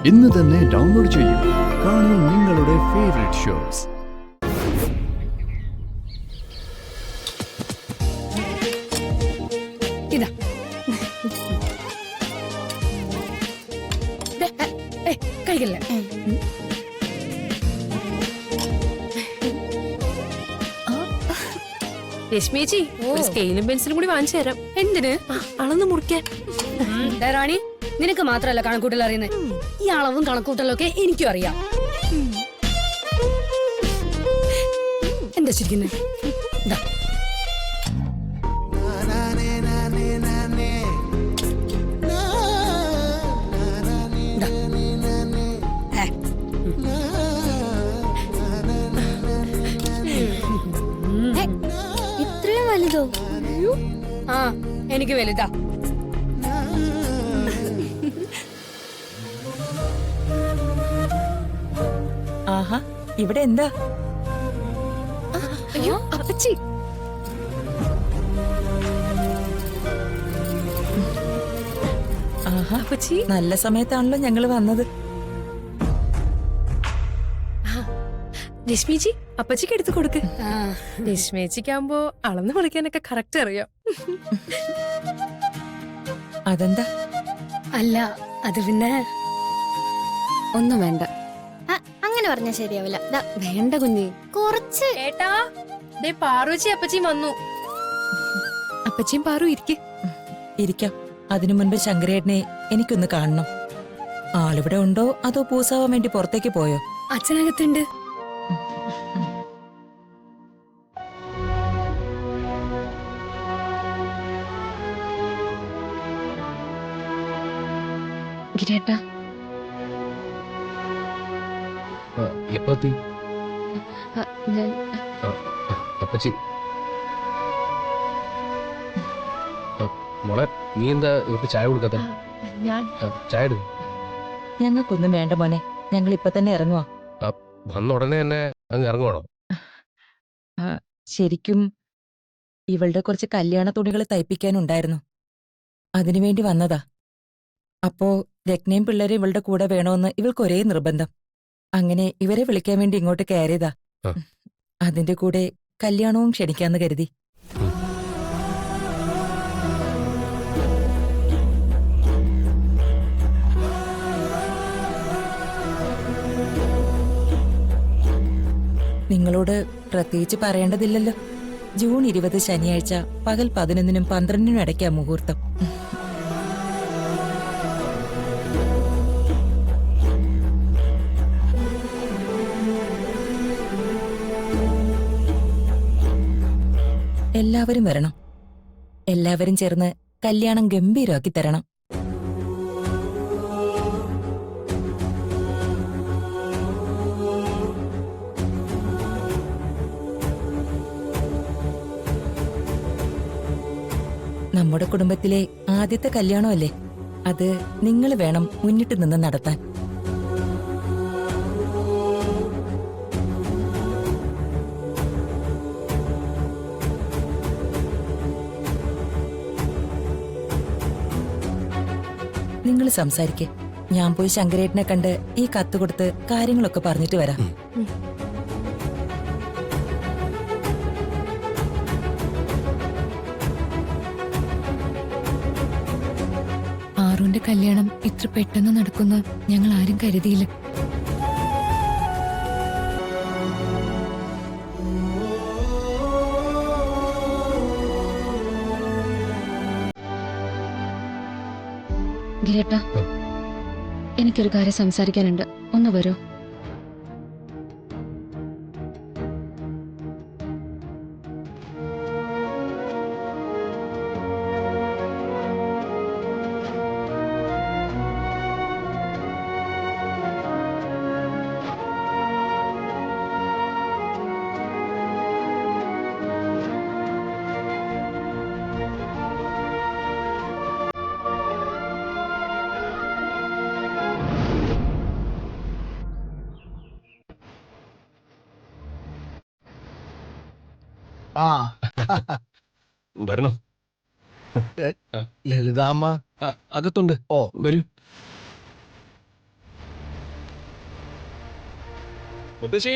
ഇന്ന് തന്നെ ഡൗൺലോഡ് ചെയ്യൂ. കാണൂ നിങ്ങളുടെ ഫേവറേറ്റ് ഷോസ്. ഇതാ കഴിക്കില്ല. രശ്മിയേച്ചി ഒരു സ്കെയിലും പെൻസിലും കൂടി വാങ്ങിച്ചു തരാം. എന്തിന്? അളന്ന് മുറിക്കാൻ. റാണി, നിനക്ക് മാത്രല്ല കണക്കൂട്ടൽ അറിയുന്നത്. ഈ അളവും കണക്കൂട്ടലും ഒക്കെ എനിക്കും അറിയാം. എന്താ ചിരിക്കുന്നത്? ഇത്രയും വലുതോ? ആ, എനിക്ക് വലുതാ. ആഹാ, ഇവിടെ എന്താ? അയ്യോ അപ്പച്ചി. ആഹാ, അപ്പച്ചി നല്ല സമയത്താണല്ലോ ഞങ്ങള് വന്നത്. രശ്മിജി അപ്പച്ചിക്ക് എടുത്തു കൊടുക്ക്. രശ്മിയേച്ചിക്കാവുമ്പോ അളന്ന് മുറിക്കാനൊക്കെ കറക്റ്റ് അറിയാം. അതെന്താ? അല്ല, അത് പിന്നെ ഒന്നും വേണ്ട. അങ്ങനെ പറഞ്ഞാ ശരിയാവില്ല. വേണ്ട കുഞ്ഞി. കുറച്ച്. ഏട്ടാ, ദേ പാറുച്ചി അപ്പച്ചിയും വന്നു. അപ്പച്ചിയും പാറു ഇരിക്ക്. ഇരിക്കാം. അതിനു മുൻപ് ശങ്കരേട്ടനെ എനിക്കൊന്ന് കാണണം. ആളിവിടെ ഉണ്ടോ അതോ പൂസാവാൻ വേണ്ടി പുറത്തേക്ക് പോയോ? അച്ഛനകത്തുണ്ട്. ഗിരേട്ടാ, അപ്പച്ചി മോളെ, നീ എന്താ ഇവർക്ക് ചായ കൊടുക്കാത്ത? ചായ എടുക്കും. ഞങ്ങൾക്കൊന്നും വേണ്ട മോനെ, ഞങ്ങൾ ഇപ്പൊ തന്നെ ഇറങ്ങുവാ. വന്ന ഉടനെ തന്നെ അങ്ങ് ഇറങ്ങുവാണോ? ശരിക്കും ഇവളുടെ കുറച്ച് കല്യാണ തുണികൾ തയ്പ്പിക്കാനുണ്ടായിരുന്നു. അതിനുവേണ്ടി വന്നതാ. അപ്പോ രത്നയും പിള്ളേരും ഇവളുടെ കൂടെ വേണമെന്ന് ഇവൾക്ക് ഒരേ നിർബന്ധം. അങ്ങനെ ഇവരെ വിളിക്കാൻ വേണ്ടി ഇങ്ങോട്ട് കയറിയതാ. അതിന്റെ കൂടെ കല്യാണവും ക്ഷണിക്കാന്ന് കരുതി. നിങ്ങളോട് പ്രത്യേകിച്ച് പറയേണ്ടതില്ലല്ലോ. ജൂൺ 20 ശനിയാഴ്ച പകൽ 11നും 12നും ഇടയ്ക്കാ മുഹൂർത്തം. എല്ലാവരും വരണം. എല്ലാവരും ചേർന്ന് കല്യാണം ഗംഭീരമാക്കി തരണം. നമ്മുടെ കുടുംബത്തിലെ ആദ്യത്തെ കല്യാണമല്ലേ, അത് നിങ്ങൾ വേണം മുന്നിട്ട് നിന്ന് നടത്താൻ. നിങ്ങൾ സംസാരിക്കേ. ഞാൻ പോയി ശങ്കരേട്ടനെ കണ്ട് ഈ കത്ത് കൊടുത്ത് കാര്യങ്ങളൊക്കെ പറഞ്ഞിട്ട് വരാം. പാറുവിന്റെ കല്യാണം ഇത്ര പെട്ടെന്ന് നടക്കുന്ന ഞങ്ങൾ ആരും കരുതിയില്ല. ഗിരേട്ടാ, എനിക്കൊരു കാര്യം സംസാരിക്കാനുണ്ട്. ഒന്ന് വരൂ. ആ വരണം. ലളിതാമ്മ അകത്തുണ്ട്. ഓ വരൂ. മുത്തശ്ശി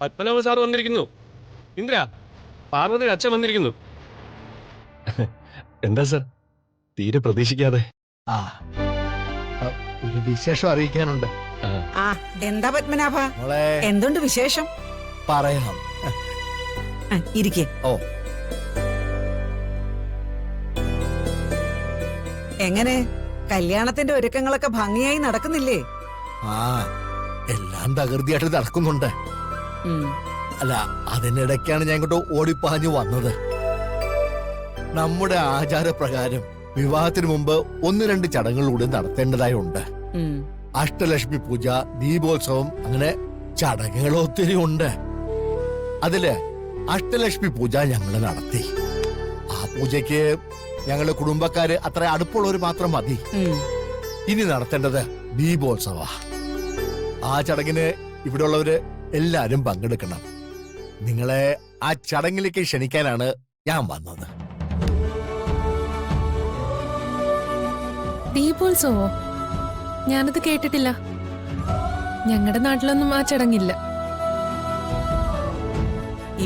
പത്മനാഭ സാർ വന്നിരിക്കുന്നു. ഇന്ദ്ര, പാർവതിയുടെ അച്ഛൻ വന്നിരിക്കുന്നു. എന്താ സാർ തീരെ പ്രതീക്ഷിക്കാതെ? ആ ഒരു വിശേഷം അറിയിക്കാനുണ്ട്. ആ എന്താ പത്മനാഭ, മോളെ എന്തുണ്ട് വിശേഷം? പറയണം. ഇരിക്കേ. ഓ, എങ്ങനെ കല്യാണത്തിന്റെ ഒരുക്കങ്ങളൊക്കെ ഭംഗിയായി നടക്കുന്നില്ലേ? ആ എല്ലാം തകൃതിയായിട്ട് നടക്കുന്നുണ്ട്. ഉം. അല്ല, അതിനിടയ്ക്കാണ് ഞാൻ ഇങ്ങോട്ട് ഓടിപ്പാഞ്ഞു വന്നത്. നമ്മുടെ ആചാരപ്രകാരം വിവാഹത്തിന് മുമ്പ് 1-2 ചടങ്ങുകളിലൂടെ നടത്തേണ്ടതായി ഉണ്ട്. ഉം. അഷ്ടലക്ഷ്മി പൂജ, ദീപോത്സവം, അങ്ങനെ ചടങ്ങുകൾ ഒത്തിരി ഉണ്ട്. അതില് അഷ്ടലക്ഷ്മി പൂജ ഞങ്ങൾ നടത്തി. ആ പൂജയ്ക്ക് ഞങ്ങളുടെ കുടുംബക്കാര് അത്ര അടുപ്പുള്ളവർ മാത്രം മതി. ഉം. ഇനി നടത്തേണ്ടത് ദീപോത്സവ. ആ ചടങ്ങിന് ഇവിടെയുള്ളവര് എല്ലാരും പങ്കെടുക്കണം. നിങ്ങളെ ആ ചടങ്ങിലേക്ക് ക്ഷണിക്കാനാണ് ഞാൻ വന്നത്. ദീപോത്സവോ? ഞാനത് കേട്ടിട്ടില്ല. ഞങ്ങളുടെ നാട്ടിലൊന്നും ആ ചടങ്ങില്ല.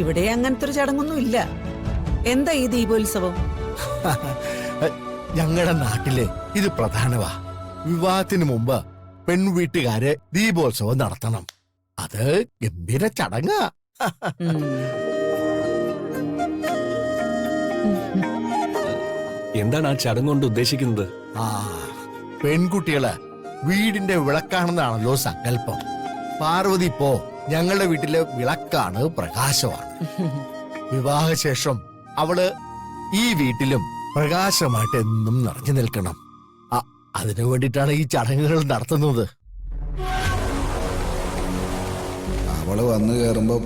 ഇവിടെ അങ്ങനത്തെ ഒരു ചടങ്ങൊന്നും ഇല്ല. എന്താ ഈ ദീപോത്സവം? ഞങ്ങളുടെ നാട്ടിലെ ഇത് പ്രധാനമാ. വിവാഹത്തിന് മുമ്പ് പെൺവീട്ടുകാര് ദീപോത്സവം നടത്തണം. അത് ഗംഭീര ചടങ്ങാ. ഉം. എന്താണ് ആ ചടങ്ങ് കൊണ്ട് ഉദ്ദേശിക്കുന്നത്? ആ പെൺകുട്ടികള് വീടിന്റെ വിളക്കാണെന്നാണല്ലോ സങ്കല്പം. പാർവതി ഇപ്പോ ഞങ്ങളുടെ വീട്ടിലെ വിളക്കാണ്, പ്രകാശമാണ്. വിവാഹശേഷം അവള് ഈ വീട്ടിലും പ്രകാശമായിട്ട് എന്നും നിറഞ്ഞു നിൽക്കണം. അതിനു വേണ്ടിയിട്ടാണ് ഈ ചടങ്ങുകൾ നടത്തുന്നത്. അവള് വന്നു കയറുമ്പോ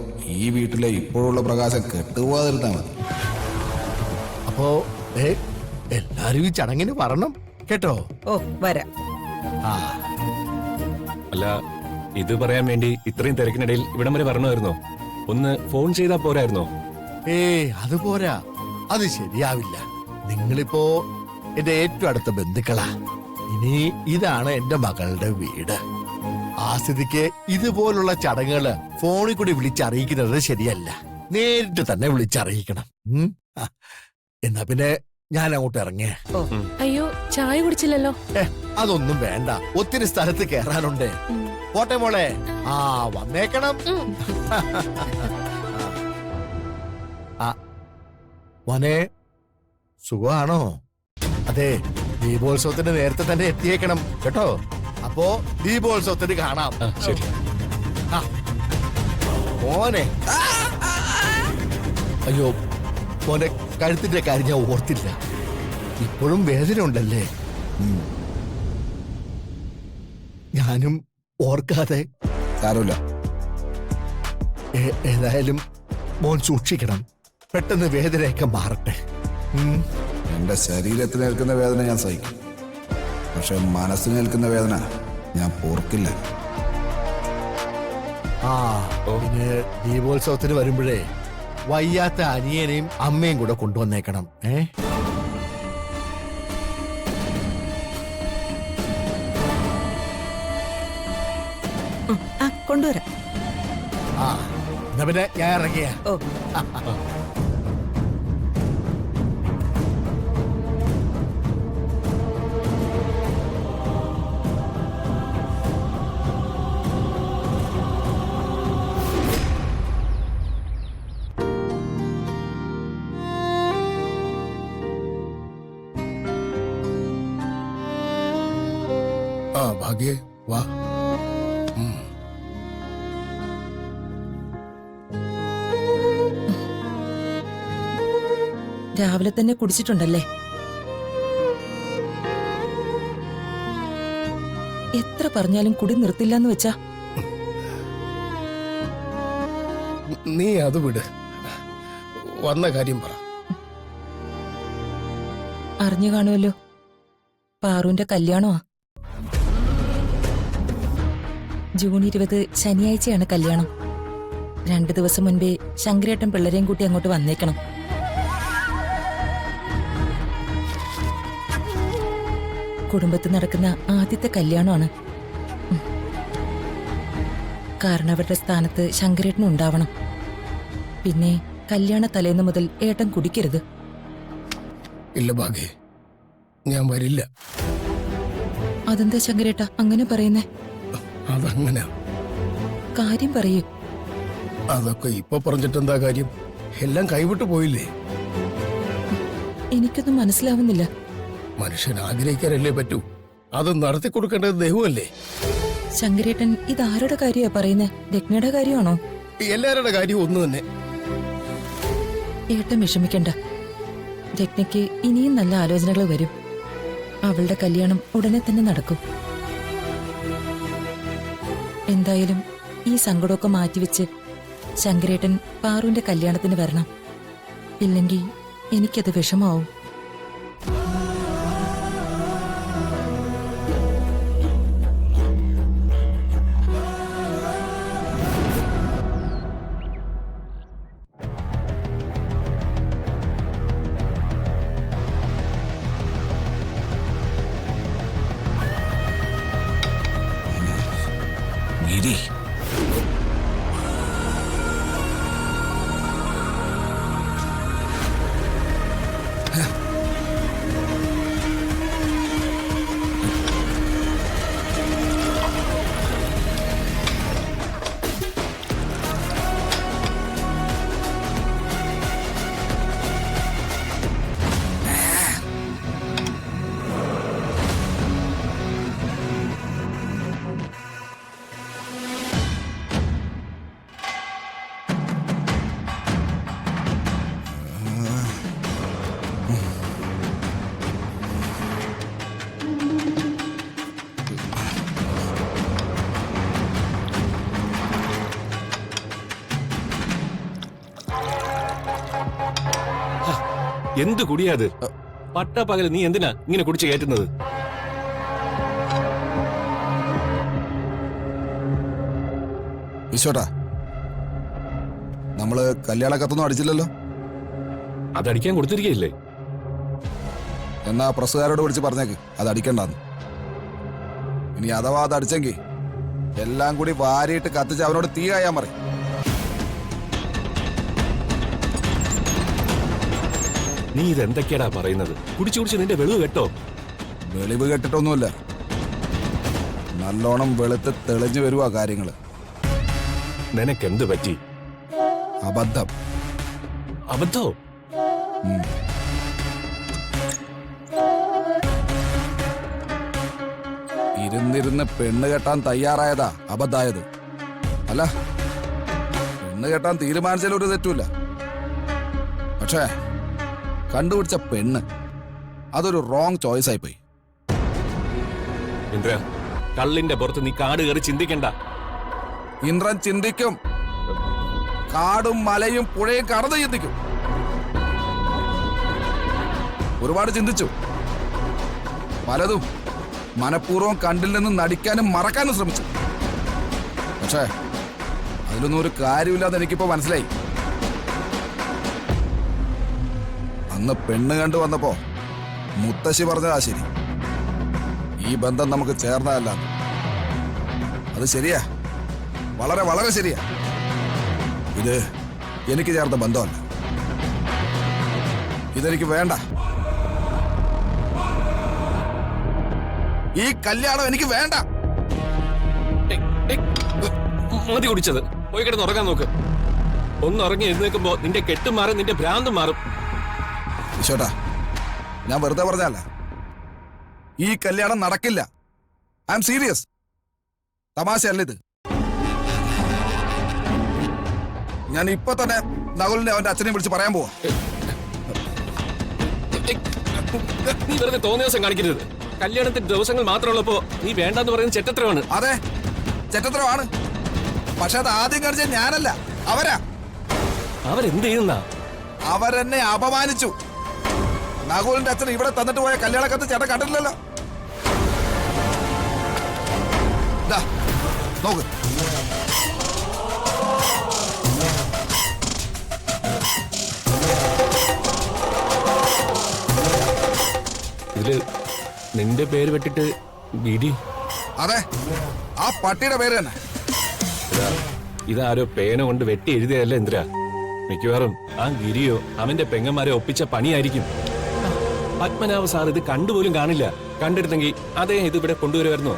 ഈ വീട്ടിലെ ഇപ്പോഴുള്ള പ്രകാശം കെട്ടുപോകാതിരുന്നാ മതി. അപ്പോ എല്ലാരും ഈ ചടങ്ങിന് വരണം കേട്ടോ. ഓ, വരാം. ആ അല്ല, ഇത് പറയാൻ വേണ്ടി ഇത്രയും തിരക്കിനിടയിൽ ഇവിടം വരെ വരണമായിരുന്നോ? ഒന്ന് ഫോൺ ചെയ്താ പോരായിരുന്നോ? അത് പോരാ, അത് ശരിയാവില്ല. നിങ്ങളിപ്പോ എന്റെ ഏറ്റവും അടുത്ത ബന്ധുക്കളാ. ഇനി ഇതാണ് എന്റെ മകളുടെ വീട്. ആ സ്ഥിതിക്ക് ഇതുപോലുള്ള ചടങ്ങുകള് ഫോണിൽ കൂടി വിളിച്ചറിയിക്കുന്നത് ശരിയല്ല. നേരിട്ട് തന്നെ വിളിച്ചറിയിക്കണം. എന്നാ പിന്നെ ഞാൻ അങ്ങോട്ട് ഇറങ്ങിയേ. അയ്യോ, ചായ കുടിച്ചില്ലല്ലോ. അതൊന്നും വേണ്ട, ഒത്തിരി സ്ഥലത്ത് കേറാനുണ്ട്. പോട്ടെ മോളെ. ആ വന്നേക്കണം. മോനെ, സുഖമാണോ? അതെ, ദീപോത്സവത്തിന് നേരത്തെ തന്നെ എത്തിയേക്കണം കേട്ടോ. അപ്പോ ദീപോത്സവത്തിന് കാണാം. ശരി. മോനെ, അയ്യോ മോനെ, കഴുത്തിന്റെ കാര്യം ഞാൻ ഓർത്തില്ല. ഇപ്പോഴും വേദന ഉണ്ടല്ലേ? ഞാനും ഓർക്കാതെ. സാരമില്ല. ഏതായാലും മോൻ സൂക്ഷിക്കണം. പെട്ടെന്ന് വേദനയൊക്കെ മാറട്ടെ. എന്റെ ശരീരത്തിൽ നിൽക്കുന്ന വേദന ഞാൻ സഹിക്കും, പക്ഷെ മനസ്സിൽ നിൽക്കുന്ന വേദന ഞാൻ പൊറുക്കില്ല. പിന്നെ ദീപോത്സവത്തിന് വരുമ്പോഴേ വയ്യാത്ത അനിയനെയും അമ്മയും കൂടെ കൊണ്ടുവന്നേക്കണം. കൊണ്ടുവരാം. എന്നാ പിന്നെ ഞാൻ ഇറങ്ങിയ. ഓ, ഭാഗ്യേ വാ. രാവിലെ തന്നെ കുടിച്ചിട്ടുണ്ടല്ലേ? എത്ര പറഞ്ഞാലും കുടി നിർത്തില്ലെന്ന് വെച്ചാ? നീ അത് വിട്, വന്ന കാര്യം പറ. അറിഞ്ഞു കാണുമല്ലോ, പാറുവിന്റെ കല്യാണമാ. ജൂൺ 20 ശനിയാഴ്ചയാണ് കല്യാണം. 2 ദിവസം മുൻപേ ശങ്കരേട്ടൻ പിള്ളേരെയും കൂട്ടി അങ്ങോട്ട് വന്നേക്കണം. കുടുംബത്തിൽ നടക്കുന്ന ആദ്യത്തെ കല്യാണമാണ്. കാരണവരുടെ സ്ഥാനത്ത് ശങ്കരേട്ടൻ ഉണ്ടാവണം. പിന്നെ കല്യാണ തലേന്ന് മുതൽ ഏട്ടൻ കുടിക്കരുത്. ഇല്ല ഭാഗ്യേ, ഞാൻ വരില്ല. അതെന്താ ശങ്കരേട്ട അങ്ങനെ പറയുന്നേ? അതങ്ങനെ. കാര്യം പറയൂ. അതൊക്കെ ഇപ്പൊ പറഞ്ഞിട്ടെന്താ കാര്യം? എല്ലാം കൈവിട്ടു പോയില്ലേ? എനിക്കൊന്നും മനസ്സിലാവുന്നില്ല. മനുഷ്യൻ ആഗ്രഹിക്കാനല്ലേ പറ്റൂ. അത് നടത്തി കൊടുക്കേണ്ടത് ദൈവമല്ലേ? ശങ്കരേട്ടൻ ഇതാരുടെ കാര്യമാ പറയുന്നേ? രത്നയുടെ കാര്യമാണോ? എല്ലാവരുടെ കാര്യവും ഒന്ന് തന്നെ. ഏട്ടൻ വിഷമിക്കണ്ട. രത്നയ്ക്ക് ഇനിയും നല്ല ആലോചനകൾ വരും. അവളുടെ കല്യാണം ഉടനെ തന്നെ നടക്കും. എന്തായാലും ഈ സങ്കടമൊക്കെ മാറ്റിവെച്ച് ശങ്കരേട്ടൻ പാറുവിന്റെ കല്യാണത്തിന് വരണം. ഇല്ലെങ്കിൽ എനിക്കത് വിഷമാവും. ഗിരി, എന്ത് കുടിയാത്? പട്ടപ്പകല് നീ എന്തിനാ ഇങ്ങനെ കുടിച്ച് കയറ്റുന്നത്? ഈശോട്ടാ, നമ്മള് കല്യാണ കത്തൊന്നും അടിച്ചില്ലല്ലോ. അതടിക്കാൻ കൊടുത്തിരിക്കയില്ലേ? എന്നാ പ്രസ്സുകാരോട് വിളിച്ച് പറഞ്ഞേക്ക് അത് അടിക്കണ്ടെന്ന്. ഇനി അഥവാ അത് അടിച്ചെങ്കിൽ എല്ലാം കൂടി വാരിയിട്ട് കത്തിച്ച് അവനോട് തീ കായാൻ പറയും. നീ ഇതെന്തൊക്കെയാടാ പറയുന്നത്? കുടിച്ചു കുടിച്ച് നിന്റെ വെളിവ് കേട്ടോ? വെളിവ് കെട്ടിട്ടൊന്നുമില്ല, നല്ലോണം വെളുത്ത് തെളിഞ്ഞു വരുവാ കാര്യങ്ങള്. നിനക്കെന്ത് പറ്റി? അബദ്ധം. അബദ്ധോ? ഇരുന്നിരുന്ന് പെണ്ണ് കെട്ടാൻ തയ്യാറായതാ അബദ്ധായത്. അല്ല, പെണ്ണ് കെട്ടാൻ തീരുമാനിച്ചാലും ഒരു തെറ്റുമില്ല. പക്ഷേ കണ്ടുപിടിച്ച പെണ്ണ് അതൊരു റോങ് ചോയ്സ് ആയിപ്പോയി. ഇന്ദ്ര, കള്ളിന്റെ പുറത്ത് നീ കാട് കയറി ചിന്തിക്കണ്ട. ഇന്ദ്രൻ ചിന്തിക്കും. കാടും മലയും പുഴയും കടന്ന് ചിന്തിക്കും. ഒരുപാട് ചിന്തിച്ചു. പലതും മനഃപൂർവ്വം കണ്ടിൽ നിന്ന് നടിക്കാനും മറക്കാനും ശ്രമിച്ചു. പക്ഷേ അതിലൊന്നും ഒരു കാര്യമില്ലാന്ന് എനിക്കിപ്പോ മനസ്സിലായി. അന്ന് പെണ്ണ് കണ്ടു വന്നപ്പോ മുത്തശ്ശി പറഞ്ഞതാ ശരി. ഈ ബന്ധം നമുക്ക് ചേർന്നതല്ല. അത് ശരിയാ, വളരെ വളരെ ശരിയാ. ഇത് എനിക്ക് ചേർന്ന ബന്ധമല്ല. ഇതെനിക്ക് വേണ്ട. ഈ കല്യാണം എനിക്ക് വേണ്ട. മതി കുടിച്ചത്. പോയി കിടന്ന് ഉറങ്ങാൻ നോക്ക്. ഒന്ന് ഉറങ്ങി എഴുന്നേൽക്കുമ്പോ നിന്റെ കെട്ടും മാറും, നിന്റെ ഭ്രാന്തും മാറും. ഈശോട്ടാ, ഞാൻ വെറുതെ പറഞ്ഞല്ല. ഈ കല്യാണം നടക്കില്ല. I am serious. തമാശയല്ല ഇത്. ഞാൻ ഇപ്പൊ തന്നെ നകുലിനെ അവന്റെ അച്ഛനെ വിളിച്ച് പറയാൻ പോവാ. നീ വെറുതെ തോന്നിയ ദിവസം കാണിക്കരുത്. കല്യാണത്തിന്റെ ദിവസങ്ങൾ മാത്രമുള്ളപ്പോ നീ വേണ്ടെന്ന് പറയുന്നത് ചെറ്റത്രമാണ്. അതെ, ചെറ്റത്തരമാണ്. പക്ഷെ അത് ആദ്യം കാണിച്ച ഞാനല്ല, അവരാ. അവരെന്ത് ചെയ്യുന്ന? അവരെന്നെ അപമാനിച്ചു. നകുലിന്റെ അച്ഛൻ ഇവിടെ തന്നിട്ട് പോയ കല്യാണ കത്ത് ചേട്ടൻ കണ്ടിട്ടില്ലല്ലോ. ദാ, നോക്ക്. ഇതില് നിന്റെ പേര് വെട്ടിട്ട് ബിഡി. അതെ, ആ പട്ടിയുടെ പേര് തന്നെ. ഇതാരോ പേന കൊണ്ട് വെട്ടി എഴുതിയതല്ല ഇന്ദ്ര. മിക്കവാറും ആ ഗിരിയോ അവന്റെ പെങ്ങന്മാരെ ഒപ്പിച്ച പണിയായിരിക്കും. പത്മനാഭ സാർ ഇത് കണ്ടുപോലും കാണില്ല. കണ്ടെടുത്തെങ്കിൽ അദ്ദേഹം ഇത് ഇവിടെ കൊണ്ടുവരുമായിരുന്നോ?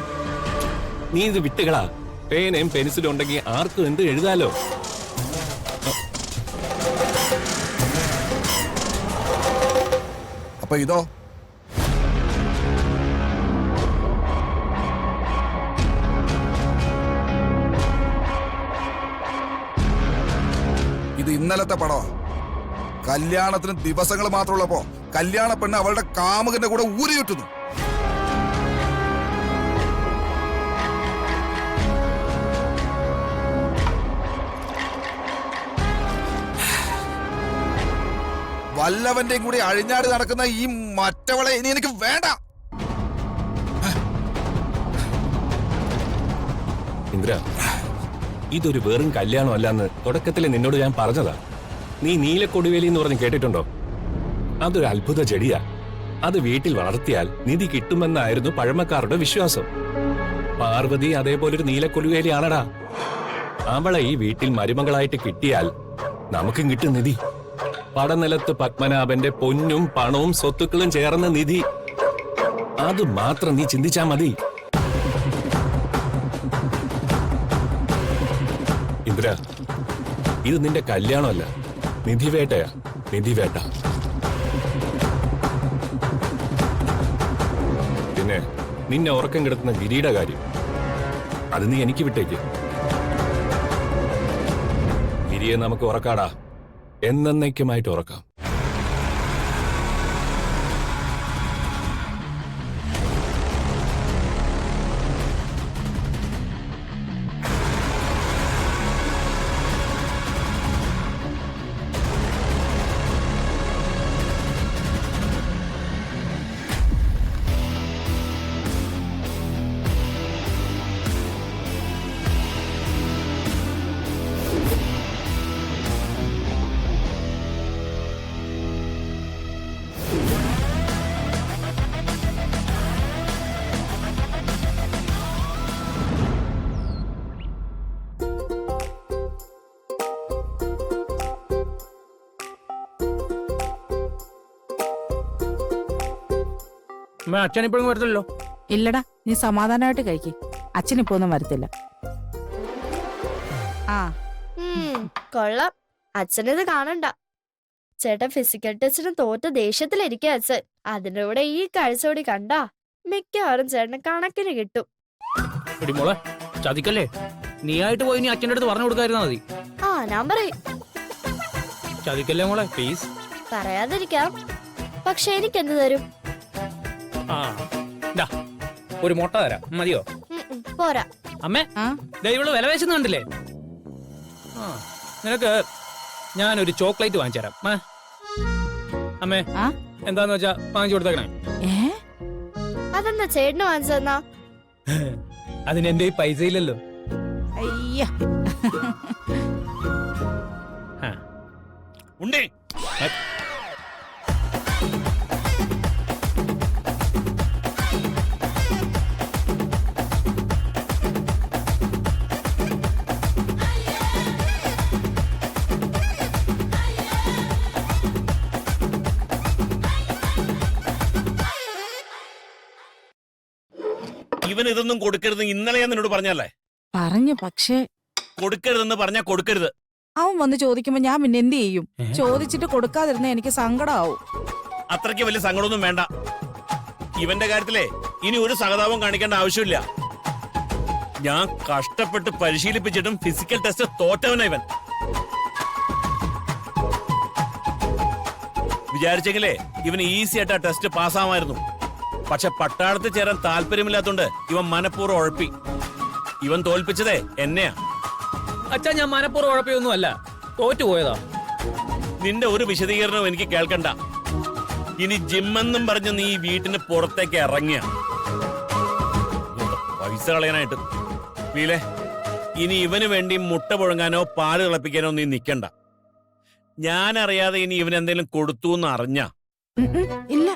നീ ഇത് വിട്ടുകളാ. പേനയും പെൻസിലും ഉണ്ടെങ്കിൽ ആർക്കും എന്ത് എഴുതാലോ. അപ്പൊ ഇതോ? ഇത് ഇന്നലത്തെ പടോ. കല്യാണത്തിന് ദിവസങ്ങൾ മാത്രമുള്ളപ്പോ കല്യാണ പെണ്ണ് അവളുടെ കാമുകന്റെ കൂടെ ഊരി ചുറ്റുന്നു. വല്ലവന്റെയും കൂടി അഴിഞ്ഞാടി നടക്കുന്ന ഈ മറ്റവളെ ഇനി എനിക്ക് വേണ്ട. ഇന്ദ്ര, ഇതൊരു വെറും കല്യാണം അല്ലാന്ന് തുടക്കത്തിൽ നിന്നോട് ഞാൻ പറഞ്ഞതാ. നീ നീലക്കൊടുവേലി എന്ന് പറഞ്ഞ് കേട്ടിട്ടുണ്ടോ? അതൊരു അത്ഭുത ചെടിയാ. അത് വീട്ടിൽ വളർത്തിയാൽ നിധി കിട്ടുമെന്നായിരുന്നു പഴമക്കാരുടെ വിശ്വാസം. പാർവതി അതേപോലൊരു നീലക്കൊടുവേലിയാണടാ. അവളെ ഈ വീട്ടിൽ മരുമകളായിട്ട് കിട്ടിയാൽ നമുക്കും കിട്ടും നിധി. പടനിലത്ത് പത്മനാഭന്റെ പൊന്നും പണവും സ്വത്തുക്കളും ചേർന്ന നിധി. അത് മാത്രം നീ ചിന്തിച്ചാ മതി. ഇന്ദ്ര, ഇത് നിന്റെ കല്യാണമല്ല, നിധിവേട്ടയാ. നിധിവേട്ട. പിന്നെ നിന്നെ ഉറക്കം കിടത്തുന്ന ഗിരിയുടെ കാര്യം, അത് നീ എനിക്ക് വിട്ടേക്ക്. ഗിരിയെ നമുക്ക് ഉറക്കാടാ. എന്നേക്കുമായിട്ട് ഉറക്കാം. അച്ഛൻ ഇപ്പോഴും വരത്തില്ലല്ലോ. ഇല്ലടാ, നീ സമാധാനമായിട്ട് കഴിക്ക്. അച്ഛൻ ഇപ്പൊ ഒന്നും വരത്തില്ല. ആ കൊള്ളാം. അച്ഛനിത് കാണണ്ട. ചേട്ടൻ ഫിസിക്കൽ ടെസ്റ്റിന് തോറ്റ ദേഷ്യത്തിലിരിക്കുക അച്ഛൻ. അതിന്റെ കൂടെ ഈ കാഴ്ചയോടി കണ്ടാ മിക്കവാറും ചേട്ടന് കണക്കിന് കിട്ടും. എടി മോളെ, ചതിക്കല്ലേ. നീ ആയിട്ട് പോയി നീ അച്ഛൻ്റെ അടുത്ത് പറഞ്ഞു കൊടുക്കാതിരുന്നാ മതി. ആ ഞാൻ പറയും. ചതിക്കല്ലേ മോളെ, പ്ലീസ്. പറയാതിരിക്കാം. പക്ഷെ എനിക്കെന്ത് തരും? ആ ദാ, ഒരു മുട്ട തരാം. മതിയോ? പോരാ. അമ്മേ, ഇവള് വില വെച്ചെന്ന് കണ്ടില്ലേ? ആ, നിനക്ക് ഞാനൊരു ചോക്ലേറ്റ് വാങ്ങിച്ചു തരാം. അമ്മേ, എന്താന്ന് വെച്ചാ വാങ്ങിച്ചു കൊടുത്തേക്കണേ. അതെന്താ ചേട്ടന് വാങ്ങിച്ചു തന്നാ? അതിന് എന്റെ പൈസ ഇല്ലല്ലോ. അയ്യ, ഉണ്ടേ. ഇവൻ ഇതൊന്നും കൊടുക്കരുത്. ഇന്നലെ ഞാൻ നിന്നോട് പറഞ്ഞല്ലേ? പറഞ്ഞു. പക്ഷേ കൊടുക്കരുതെന്ന് പറഞ്ഞാ കൊടുക്കരുത്. അവൻ വന്ന് ചോദിക്കുമ്പോ ഞാൻ പിന്നെ എന്ത് ചെയ്യും? ചോദിച്ചിട്ട് കൊടുക്കാതിരുന്ന എനിക്ക് സങ്കടമാവും. അത്രയ്ക്ക് വലിയ സങ്കടമൊന്നും വേണ്ട. ഇവന്റെ കാര്യത്തിലേ ഇനി ഒരു സഹതാപം കാണിക്കേണ്ട ആവശ്യമില്ല. ഞാൻ കഷ്ടപ്പെട്ട് പരിശീലിപ്പിച്ചിട്ടും ഫിസിക്കൽ ടെസ്റ്റ് തോറ്റവനാ ഇവൻ. വിചാരിച്ചെങ്കിലേ ഇവന് ഈസി ആയിട്ട് ആ ടെസ്റ്റ് പാസ്സാമായിരുന്നു. പക്ഷെ പട്ടാളത്തിൽ ചേരാൻ താല്പര്യമില്ലാത്തോണ്ട് ഇവൻ മനഃപൂർവ്വം ഉഴപ്പി. ഇവൻ തോൽപ്പിച്ചതേ എന്നെയാ. അച്ഛാ, ഞാൻ മനഃപൂർവ്വം ഉഴപ്പിയൊന്നും അല്ല, തോറ്റുപോയതാ. നിന്റെ ഒരു വിശദീകരണവും എനിക്ക് കേൾക്കണ്ട. ഇനി ജിമ്മെന്നും പറഞ്ഞ് നീ വീട്ടിന് പുറത്തേക്ക് ഇറങ്ങിയ പൈസ കളയാനായിട്ട്. വീലേ, ഇനി ഇവന് വേണ്ടി മുട്ട പുഴുങ്ങാനോ പാല് തിളപ്പിക്കാനോ നീ നിക്കണ്ട. ഞാൻ അറിയാതെ ഇനി ഇവൻ എന്തെങ്കിലും കൊടുത്തു എന്ന് അറിഞ്ഞ ഇല്ല.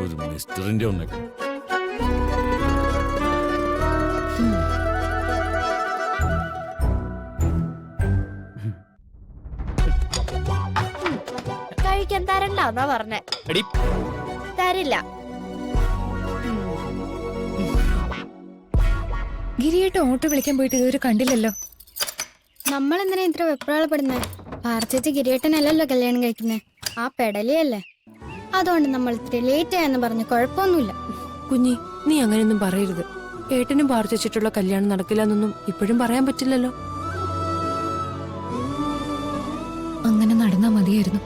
ഒരു മിസ്റ്ററിന്റെ ഒന്നൊക്കെ. തരണ്ടെന്നാ പറഞ്ഞേ. എടി തരില്ല. ഗിരിയേട്ട് ഓട്ടോ വിളിക്കാൻ പോയിട്ട് ഇതുവരെ കണ്ടില്ലല്ലോ. നമ്മൾ എന്തിനാ ഇത്ര വെപ്രാളപ്പെടുന്നേ? പാർച്ചേച്ചി ഗിരിയേട്ടനല്ലല്ലോ കല്യാണം കഴിക്കുന്നേ, ആ പെടലിയല്ലേ. അതുകൊണ്ട് നമ്മൾ ഇത്തിരി ലേറ്റ് ആയെന്ന് പറഞ്ഞ് കുഴപ്പമൊന്നുമില്ല. കുഞ്ഞി, നീ അങ്ങനെയൊന്നും പറയരുത്. ഏട്ടനും പാർച്ചിട്ടുള്ള കല്യാണം നടക്കില്ല എന്നൊന്നും ഇപ്പോഴും പറയാൻ പറ്റില്ലല്ലോ. അങ്ങനെ നടന്നാ മതിയായിരുന്നു.